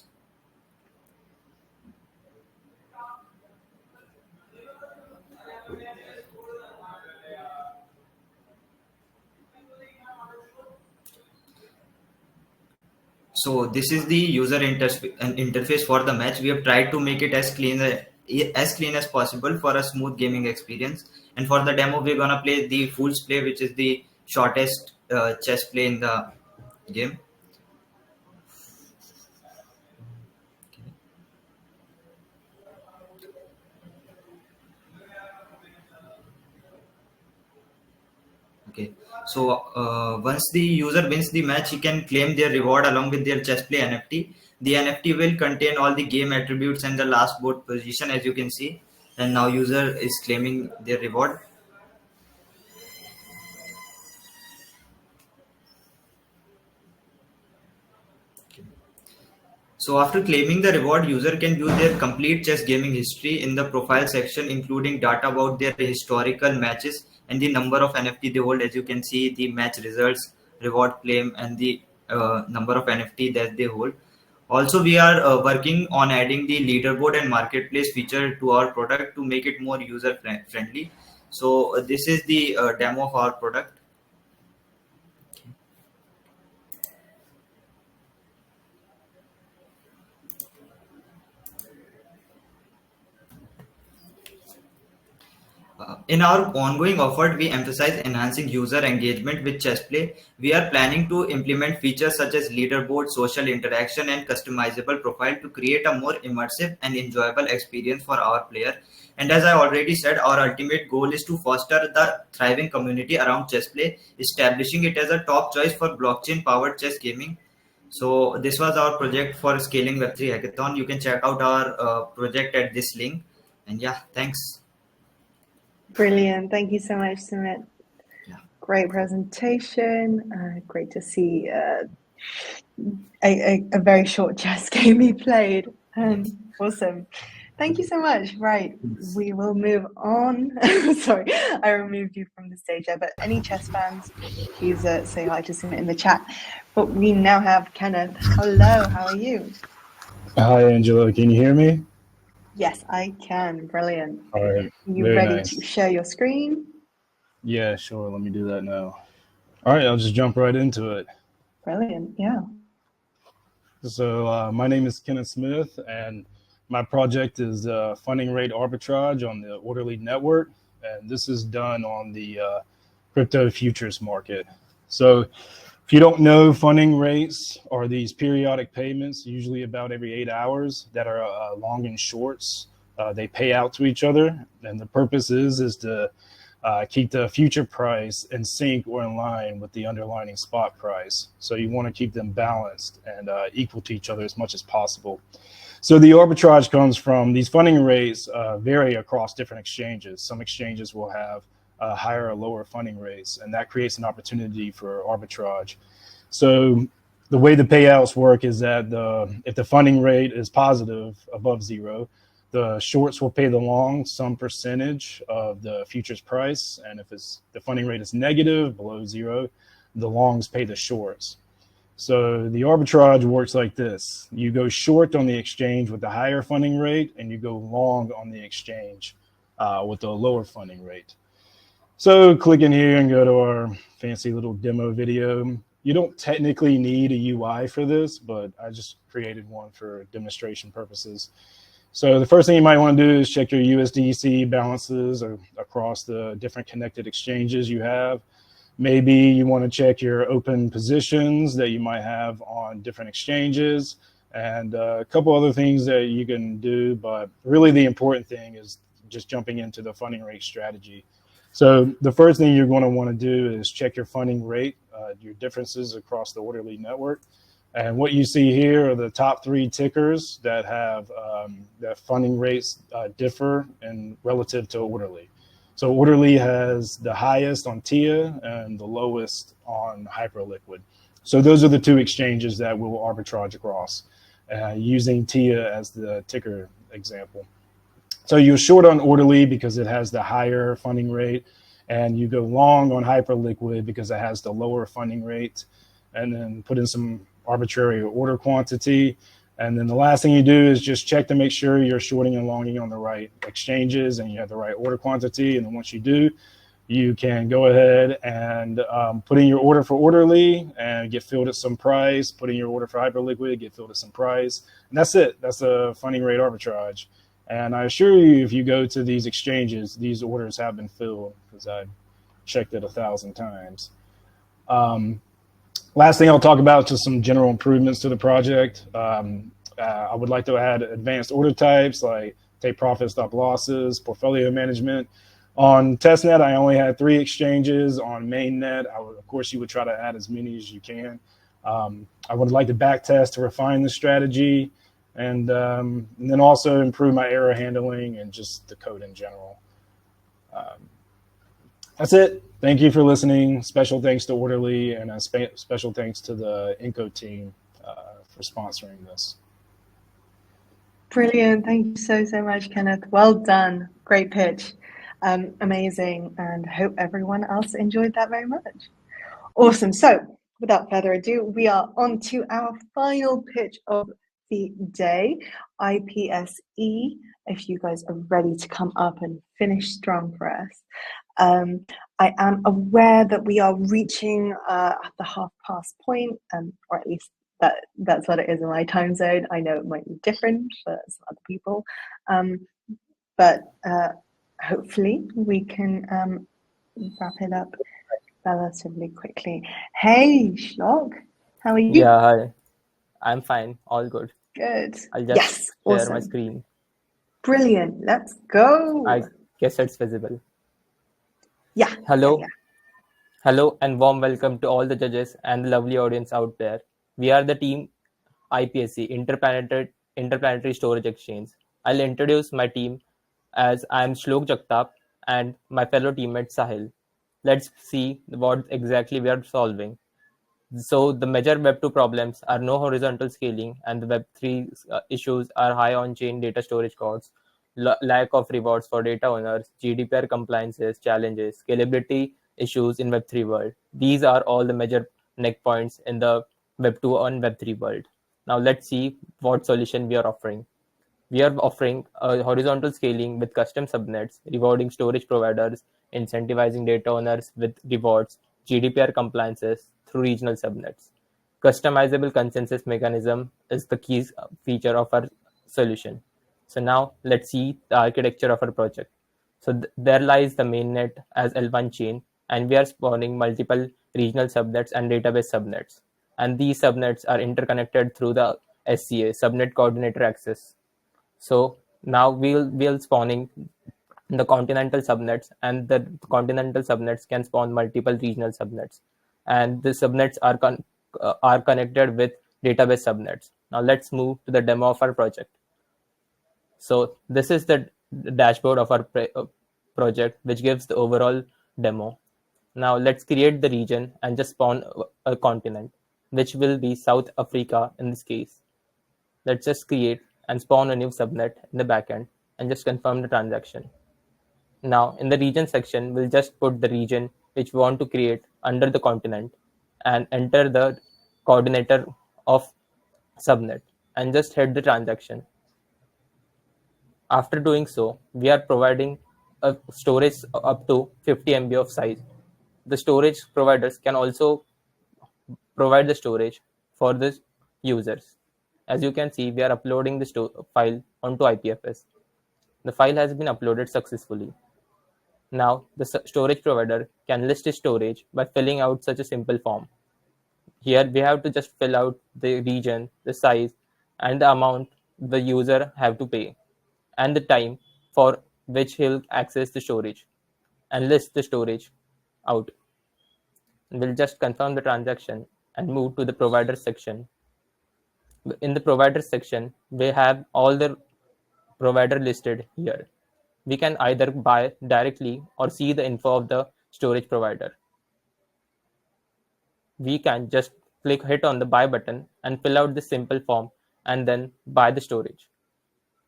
So this is the user interface for the match. We have tried to make it as clean as possible for a smooth gaming experience. And for the demo, we're gonna play the Fool's Play, which is the shortest chess play in the game. Okay, so once the user wins the match, he can claim their reward along with their chessplay NFT. The NFT will contain all the game attributes and the last board position, as you can see. And now user is claiming their reward. So after claiming the reward, user can view their complete chess gaming history in the profile section, including data about their historical matches and the number of NFT they hold. As you can see, the match results, reward claim, and the number of NFT that they hold. Also, we are working on adding the leaderboard and marketplace feature to our product to make it more user friendly. So this is the demo of our product. In our ongoing effort, we emphasize enhancing user engagement with ChessPlay. We are planning to implement features such as leaderboard, social interaction, and customizable profile to create a more immersive and enjoyable experience for our player. And as I already said, our ultimate goal is to foster the thriving community around ChessPlay, establishing it as a top choice for blockchain-powered chess gaming. So this was our project for scaling Web3 Hackathon. You can check out our project at this link. And yeah, thanks. Brilliant. Thank you so much, Sumit. Yeah. Great presentation. Great to see a very short chess game you played. Awesome. Thank you so much. Right, we will move on. Sorry, I removed you from the stage there, but any chess fans, please say hi to Sumit in the chat. But we now have Kenneth. Hello, how are you? Hi, Angela. Can you hear me? Yes, I can. Brilliant. All right. You Very ready nice. to share your screen? Yeah, sure. Let me do that now. All right, I'll just jump right into it. Brilliant. Yeah. So my name is Kenneth Smith, and my project is funding rate arbitrage on the Orderly network, and this is done on the crypto futures market. So if you don't know, funding rates are these periodic payments, usually about every 8 hours, that are long and shorts. They pay out to each other, and the purpose is to keep the future price in sync or in line with the underlying spot price. So you want to keep them balanced and equal to each other as much as possible. So the arbitrage comes from these funding rates vary across different exchanges. Some exchanges will have higher or lower funding rates, and that creates an opportunity for arbitrage. So the way the payouts work is that if the funding rate is positive, above zero, the shorts will pay the long some percentage of the futures price. And if the funding rate is negative, below zero, the longs pay the shorts. So the arbitrage works like this. You go short on the exchange with the higher funding rate, and you go long on the exchange with the lower funding rate. So click in here and go to our fancy little demo video. You don't technically need a UI for this, but I just created one for demonstration purposes. So the first thing you might want to do is check your USDC balances across the different connected exchanges you have. Maybe you want to check your open positions that you might have on different exchanges, and a couple other things that you can do. But really the important thing is just jumping into the funding rate strategy. So the first thing you're going to want to do is check your funding rate, your differences across the orderly network. And what you see here are the top 3 tickers that have that funding rates differ in relative to orderly. So orderly has the highest on TIA and the lowest on Hyperliquid. So those are the 2 exchanges that we will arbitrage across, using TIA as the ticker example. So you're short on orderly because it has the higher funding rate, and you go long on Hyperliquid because it has the lower funding rate, and then put in some arbitrary order quantity. And then the last thing you do is just check to make sure you're shorting and longing on the right exchanges and you have the right order quantity. And then once you do, you can go ahead and put in your order for orderly and get filled at some price, put in your order for Hyperliquid, get filled at some price. And that's it. That's a funding rate arbitrage. And I assure you, if you go to these exchanges, these orders have been filled because I checked it 1,000 times. Last thing I'll talk about is just some general improvements to the project. I would like to add advanced order types like take profit, stop losses, portfolio management. On testnet, I only had 3 exchanges. On mainnet, of course, you would try to add as many as you can. I would like to back test to refine the strategy, and then also improve my error handling and just the code in general. That's it. Thank you for listening. Special thanks to Orderly, and a special thanks to the Encode team for sponsoring this. Brilliant. Thank you so much, Kenneth. Well done. Great pitch. Amazing. And hope everyone else enjoyed that very much. Awesome. So without further ado, we are on to our final pitch of the day, IPSE. If you guys are ready to come up and finish strong for us. I am aware that we are reaching the half-past point, or at least that's what it is in my time zone. I know it might be different for some other people, but hopefully we can wrap it up relatively quickly. Hey, Shlok, how are you? Yeah, hi. I'm fine. All good. Good. I'll just share awesome. my screen. Brilliant. Let's go. I guess it's visible. Yeah. Hello. Yeah. Hello and warm welcome to all the judges and the lovely audience out there. We are the team IPSE, Interplanetary Storage Exchange. I'll introduce my team as I am Shlok Jagtap and my fellow teammate Sahil. Let's see what exactly we are solving. So the major Web2 problems are no horizontal scaling, and the Web3 issues are high on-chain data storage costs, lack of rewards for data owners, GDPR compliances, challenges, scalability issues in Web3 world. These are all the major neck points in the Web2 and Web3 world. Now let's see what solution we are offering. We are offering a horizontal scaling with custom subnets, rewarding storage providers, incentivizing data owners with rewards, GDPR compliances through regional subnets. Customizable consensus mechanism is the key feature of our solution. So now let's see the architecture of our project. So there lies the mainnet as L1 chain, and we are spawning multiple regional subnets and database subnets. And these subnets are interconnected through the SCA, Subnet Coordinator Access. So now we'll spawning the continental subnets, and the continental subnets can spawn multiple regional subnets, and the subnets are connected with database subnets. Now let's move to the demo of our project. So this is the dashboard of our project, which gives the overall demo. Now let's create the region and just spawn a continent, which will be South Africa in this case. Let's just create and spawn a new subnet in the backend and just confirm the transaction. Now in the region section, we'll just put the region which we want to create under the continent and enter the coordinator of subnet and just hit the transaction. After doing so, we are providing a storage up to 50 MB of size. The storage providers can also provide the storage for the users. As you can see, we are uploading the file onto IPFS. The file has been uploaded successfully. Now, the storage provider can list his storage by filling out such a simple form. Here, we have to just fill out the region, the size, and the amount the user have to pay, and the time for which he'll access the storage, and list the storage out. We'll just confirm the transaction and move to the provider section. In the provider section, we have all the provider listed here. We can either buy directly or see the info of the storage provider. We can just hit on the buy button and fill out this simple form and then buy the storage.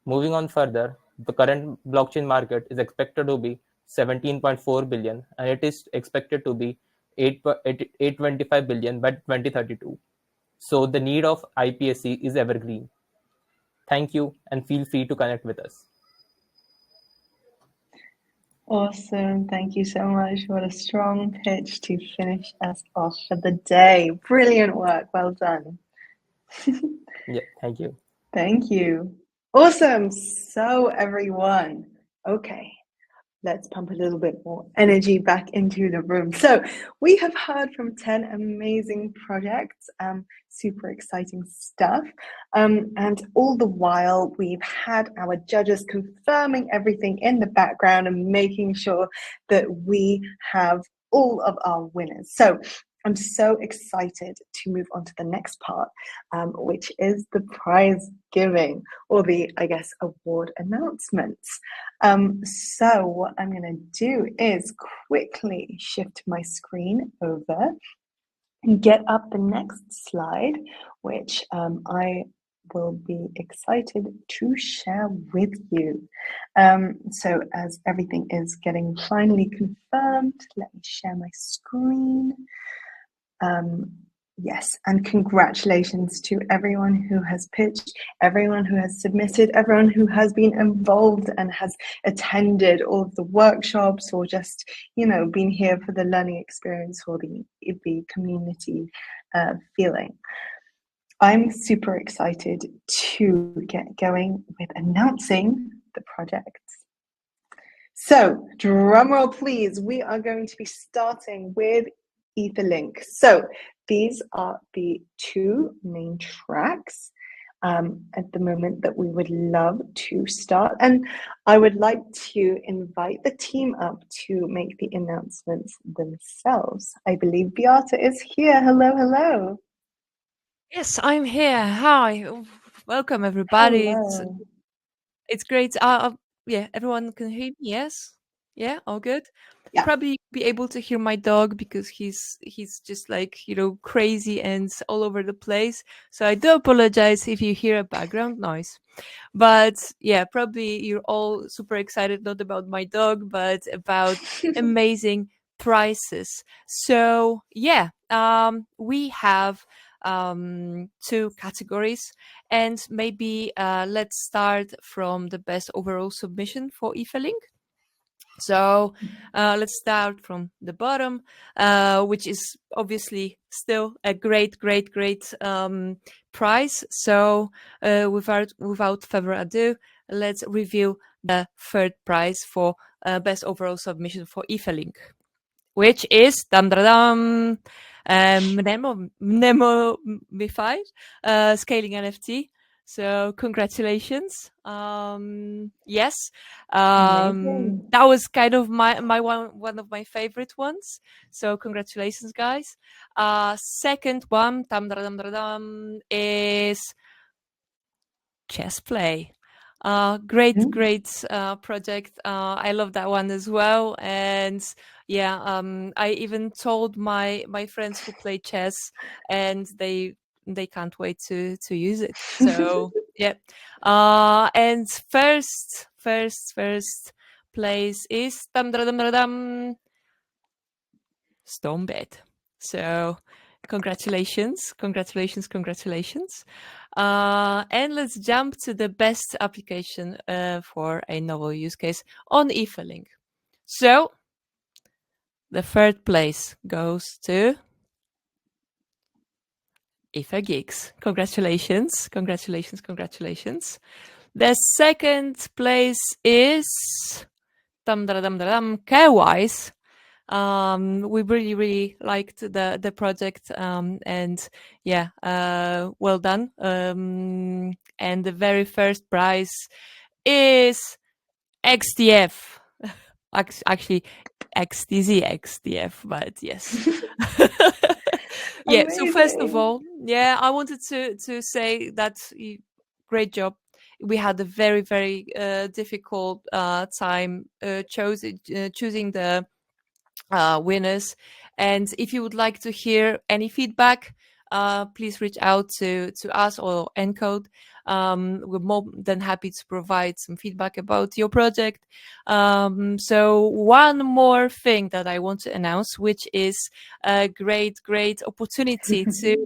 Moving on further, the current blockchain market is expected to be 17.4 billion, and it is expected to be 825 billion by 2032. So the need of IPSE is evergreen. Thank you, and feel free to connect with us. Awesome. Thank you so much. What a strong pitch to finish us off for the day. Brilliant work. Well done. Yeah, thank you. Thank you. Awesome. So everyone, okay, let's pump a little bit more energy back into the room. So we have heard from 10 amazing projects, super exciting stuff. And all the while we've had our judges confirming everything in the background and making sure that we have all of our winners. So I'm so excited to move on to the next part, which is the prize giving, or the, I guess, award announcements. So what I'm going to do is quickly shift my screen over and get up the next slide, which I will be excited to share with you. So as everything is getting finally confirmed, let me share my screen. Yes, and congratulations to everyone who has pitched, everyone who has submitted, everyone who has been involved and has attended all of the workshops, or just, you know, been here for the learning experience or the community feeling. I'm super excited to get going with announcing the projects. So, drumroll please, we are going to be starting with Etherlink. So these are the two main tracks at the moment that we would love to start, and I would like to invite the team up to make the announcements themselves. I believe Beata is here. Hello. Yes, I'm here. Hi, welcome everybody. Hello. It's great. Yeah, everyone can hear me. Yes, yeah, all good. Yeah. Probably be able to hear my dog because he's just like, you know, crazy and all over the place. So I do apologize if you hear a background noise. But yeah, probably you're all super excited, not about my dog, but about amazing prices. So yeah, we have two categories, and maybe let's start from the best overall submission for Etherlink. So let's start from the bottom, which is obviously still a great prize. So without further ado, let's review the third prize for best overall submission for Etherlink, which is Mnemomify scaling NFT. So congratulations. Yes, Amazing. that was kind of my one of my favorite ones. So congratulations, guys. Second one is chess play. Great project. I love that one as well. And yeah, I even told my friends who play chess, and they can't wait to use it. So yeah. And first place is Stormbit. So congratulations. And let's jump to the best application for a novel use case on eFilling. So the third place goes to IFA Congratulations. The second place is Carewise. We really liked the project, and yeah, well done. And the very first prize is XTF. Actually, XTZ-XTF, but yes. Yeah. So first of all, yeah, I wanted to say that great job. We had a very difficult time choosing the winners. And if you would like to hear any feedback, please reach out to us or Encode. We're more than happy to provide some feedback about your project. So one more thing that I want to announce, which is a great opportunity to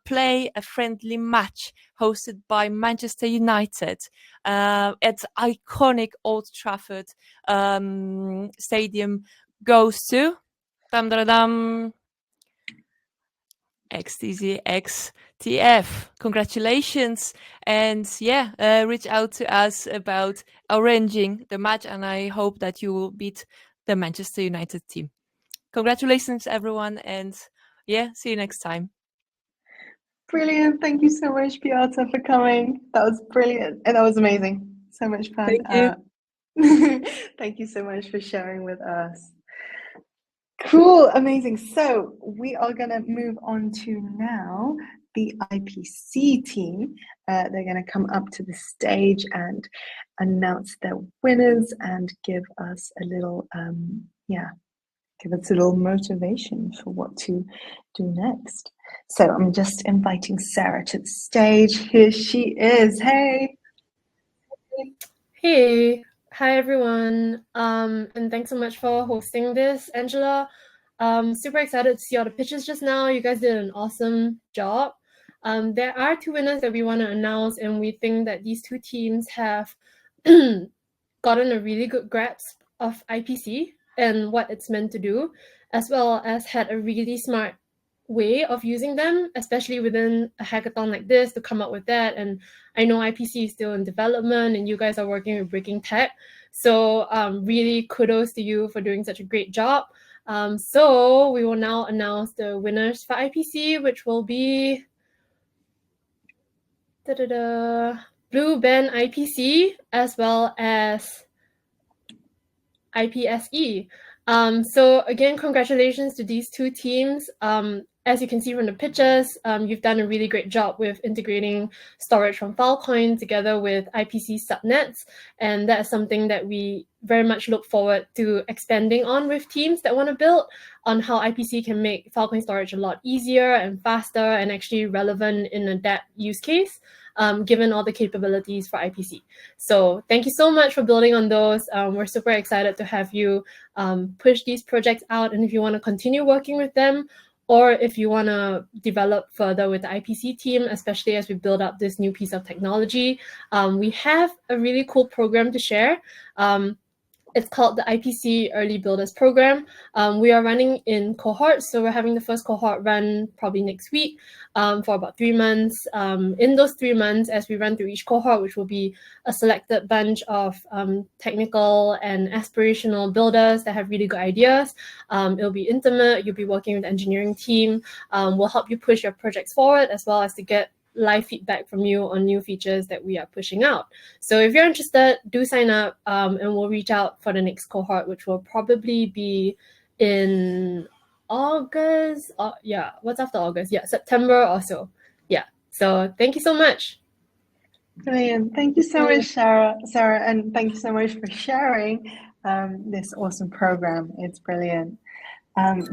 play a friendly match hosted by Manchester United at iconic Old Trafford Stadium, goes to XTZ-XTF. Congratulations. And yeah, reach out to us about arranging the match, and I hope that you will beat the Manchester United team. Congratulations, everyone, and yeah, see you next time. Brilliant. Thank you so much, Beata, for coming. That was brilliant. And that was amazing. So much fun. Thank you. Thank you so much for sharing with us. Cool. Amazing. So we are going to move on to now the IPC team. They're going to come up to the stage and announce their winners and give us a little, give us a little motivation for what to do next. So I'm just inviting Sarah to the stage. Here she is. Hey. Hey. Hi, everyone. And thanks so much for hosting this, Angela. Super excited to see all the pitches just now. You guys did an awesome job. There are two winners that we want to announce, and we think that these two teams have gotten a really good grasp of IPC and what it's meant to do, as well as had a really smart way of using them, especially within a hackathon like this, to come up with that. And I know IPC is still in development and you guys are working with Breaking Tech. So really kudos to you for doing such a great job. So we will now announce the winners for IPC, which will be Blueband IPC as well as IPSE. So again, congratulations to these two teams. As you can see from the pitches, you've done a really great job with integrating storage from Filecoin together with IPC subnets. And that is something that we very much look forward to expanding on with teams that want to build on how IPC can make Filecoin storage a lot easier and faster and actually relevant in a DApp use case, given all the capabilities for IPC. So thank you so much for building on those. We're super excited to have you push these projects out. And if you want to continue working with them, or if you want to develop further with the IPC team, especially as we build up this new piece of technology, we have a really cool program to share. It's called the IPC Early Builders Program. We are running in cohorts, so we're having the first cohort run probably next week for about 3 months. In those 3 months, as we run through each cohort, which will be a selected bunch of technical and aspirational builders that have really good ideas, it'll be intimate. You'll be working with the engineering team. We'll help you push your projects forward as well as to get live feedback from you on new features that we are pushing out. So if you're interested, do sign up, and we'll reach out for the next cohort, which will probably be in August. Yeah, what's after August? Yeah, September or so. Yeah. So thank you so much. Brilliant. Thank you so much, Sarah, and thank you so much for sharing this awesome program. It's brilliant.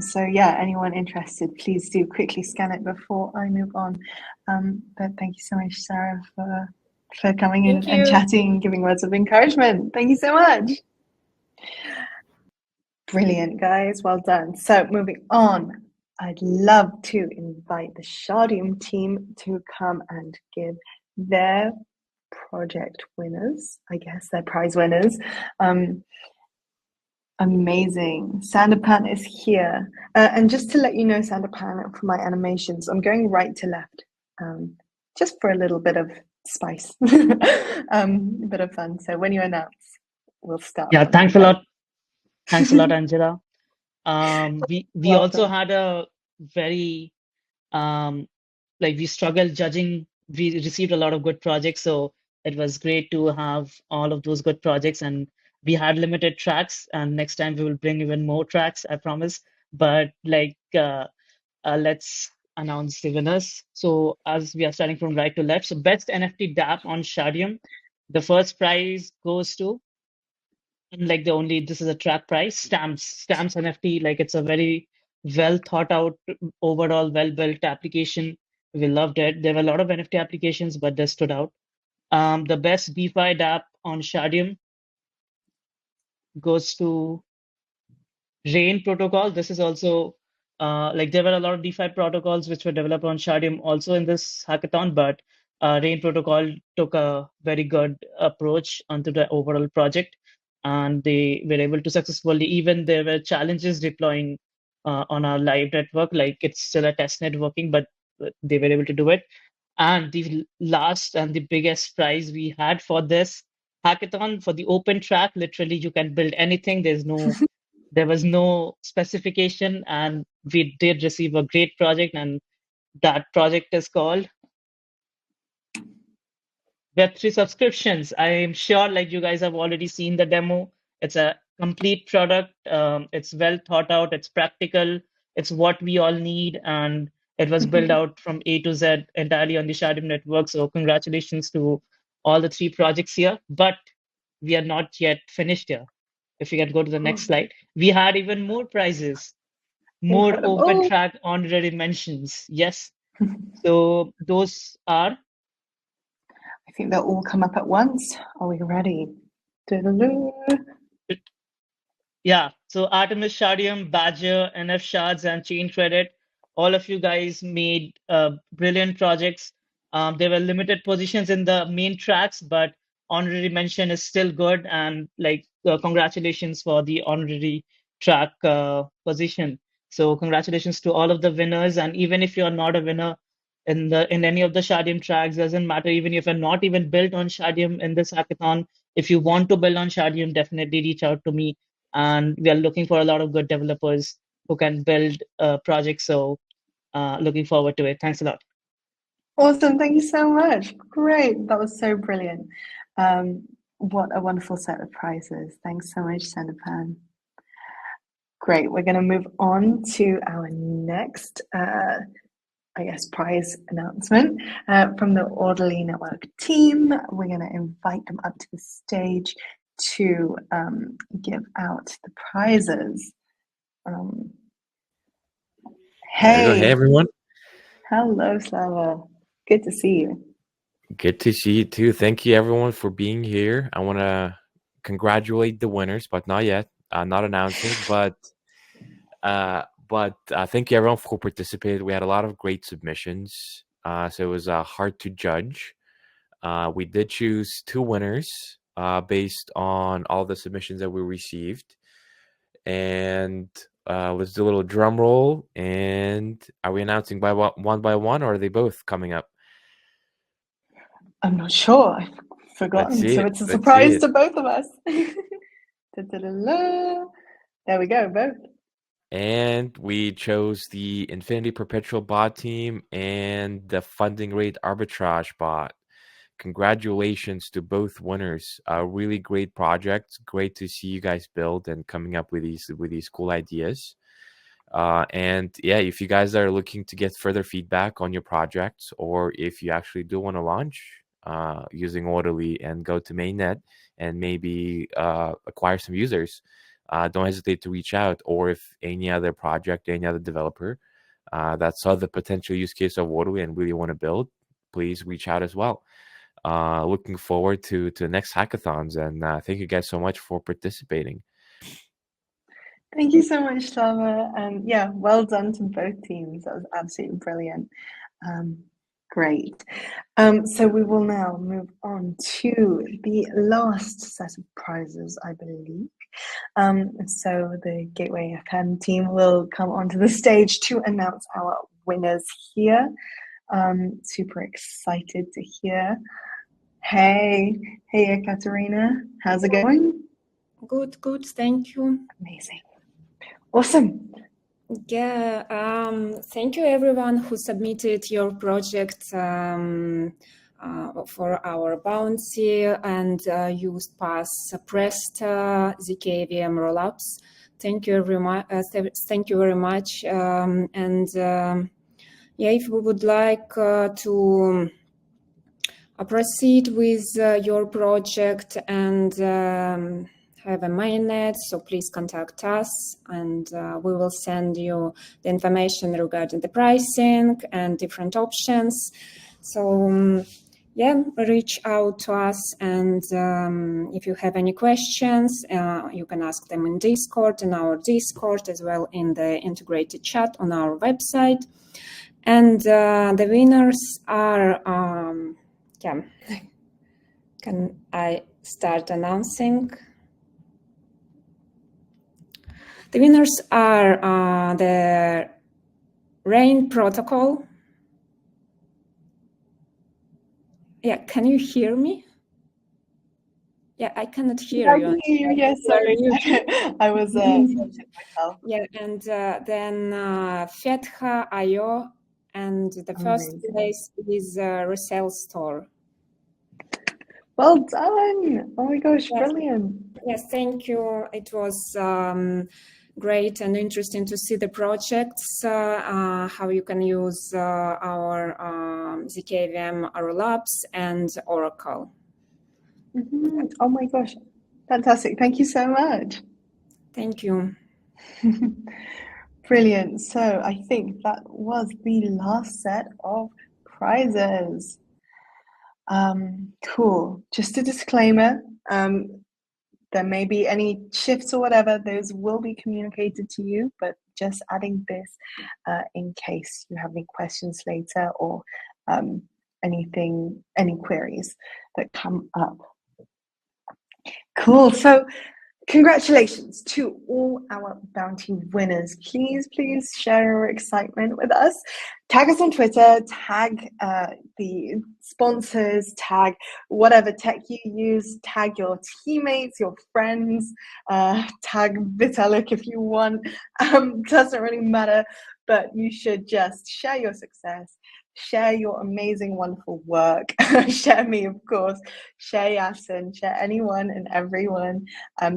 So yeah, anyone interested, please do quickly scan it before I move on. But thank you so much, Sarah, for coming in and chatting and giving words of encouragement. Thank you so much. Brilliant, guys. Well done. So moving on, I'd love to invite the Shardium team to come and give their project winners, I guess they're prize winners. Amazing. Sandapan is here. And just to let you know, Sandapan, for my animations, I'm going right to left, just for a little bit of spice, a bit of fun. So when you announce, we'll start. Yeah, thanks a lot. Thanks a lot, Angela. We also had a very, we struggled judging. We received a lot of good projects, so it was great to have all of those good projects, and we had limited tracks, and next time we will bring even more tracks, I promise. But let's announce the winners. So as we are starting from right to left, so best NFT dApp on Shardium, the first prize goes to, this is a track prize, Stamps NFT. It's a very well thought out, overall well built application. We loved it. There were a lot of NFT applications, but they stood out. The best DeFi dApp on Shardium goes to Rain protocol. This is also there were a lot of DeFi protocols which were developed on Shardium also in this hackathon, but Rain protocol took a very good approach onto the overall project, and they were able to successfully, even there were challenges deploying on our live network, it's still a test networking, but they were able to do it. And the last and the biggest prize we had for this hackathon, for the open track, literally you can build anything. There was no specification, and we did receive a great project, and that project is called Web3 subscriptions. I am sure you guys have already seen the demo. It's a complete product. It's well thought out. It's practical. It's what we all need. And it was built out from A to Z entirely on the Shardium network. So congratulations to all the 3 projects here. But we are not yet finished here. If you can go to the next slide, we had even more prizes, more open track honorary mentions. Yes. So those are, I think they'll all come up at once. Are we ready? Yeah. So Artemis, Shardium, Badger, NF Shards, and Chain Credit. All of you guys made brilliant projects. There were limited positions in the main tracks, but honorary mention is still good. And congratulations for the honorary track position. So congratulations to all of the winners. And even if you're not a winner in any of the Shardium tracks, doesn't matter. Even if you're not even built on Shardium in this hackathon, if you want to build on Shardium, definitely reach out to me. And we are looking for a lot of good developers who can build projects. So looking forward to it. Thanks a lot. Awesome. Thank you so much. Great. That was so brilliant. What a wonderful set of prizes. Thanks so much, Sandapan. Great. We're going to move on to our next prize announcement from the Orderly Network team. We're going to invite them up to the stage to give out the prizes. Hey everyone. Hello, Slava. Good to see you. Good to see you too. Thank you everyone for being here. I want to congratulate the winners, but not yet. Not announcing, but thank you everyone for participating. We had a lot of great submissions, so it was hard to judge. We did choose 2 winners based on all the submissions that we received, and let's do a little drum roll. And are we announcing one by one, or are they both coming up? I'm not sure. I've forgotten. So it's a surprise to both of us. There we go, both. And we chose the Infinity Perpetual bot team and the funding rate Arbitrage bot. Congratulations to both winners. Really great projects. Great to see you guys build and coming up with these cool ideas. And yeah, if you guys are looking to get further feedback on your projects, or if you actually do want to launch using Orderly and go to mainnet and maybe acquire some users, don't hesitate to reach out. Or if any other project, any other developer that saw the potential use case of Orderly and really want to build, please reach out as well. Looking forward to the next hackathons, and thank you guys so much for participating. Thank you so much, Slava. And yeah, well done to both teams. That was absolutely brilliant. Great. So we will now move on to the last set of prizes, I believe. So the Gateway FM team will come onto the stage to announce our winners here. Super excited to hear. Hey, Ekaterina, how's it going? Good, thank you. Amazing. Awesome. Yeah, thank you everyone who submitted your project for our bounty and used pass pressed ZKVM rollups. Thank you very much. Yeah, if we would like to proceed with your project and have a mainnet, so please contact us, and we will send you the information regarding the pricing and different options. So yeah, reach out to us, and if you have any questions, you can ask them in Discord, in our Discord, as well in the integrated chat on our website. And the winners are, can I start announcing? The winners are the Rain Protocol. Yeah, can you hear me? Yeah, I cannot hear you. I can hear you, yes, sorry. I was myself. Yeah, and then Fetha.io, and the first place is Resell store. Well done. Oh my gosh, yes. Brilliant. Yes, thank you. It was great and interesting to see the projects, how you can use our ZKVM rollups and Oracle. Mm-hmm. Oh my gosh, fantastic. Thank you so much. Thank you. Brilliant. So I think that was the last set of prizes. Cool. Just a disclaimer, there may be any shifts or whatever, those will be communicated to you, but just adding this in case you have any questions later or any queries that come up. Cool. So congratulations to all our bounty winners. Please share your excitement with us. Tag us on Twitter, tag the sponsors, tag whatever tech you use, tag your teammates, your friends, tag Vitalik if you want. Doesn't really matter, but you should just share your success, share your amazing, wonderful work. Share me, of course. Share Yasin. Share anyone and everyone.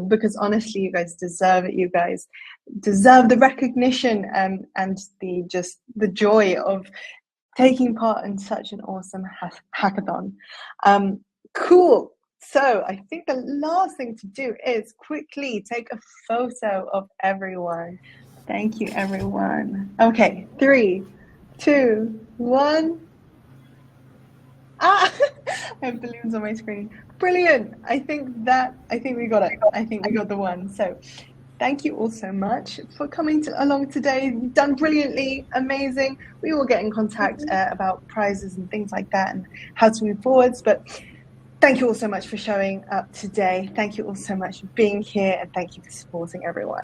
Because honestly, you guys deserve it. You guys deserve the recognition and the joy of taking part in such an awesome hackathon. Cool. So I think the last thing to do is quickly take a photo of everyone. Thank you, everyone. Okay, 3, 2, 1. I have balloons on my screen. Brilliant. I think we got it. I think we got the one. So thank you all so much for coming along today. You've done brilliantly. Amazing. We will get in contact about prizes and things like that and how to move forwards. But thank you all so much for showing up today. Thank you all so much for being here, and thank you for supporting everyone.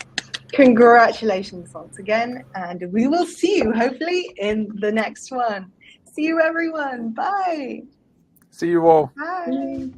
Congratulations once again, and we will see you hopefully in the next one. See you, everyone. Bye. See you all. Bye.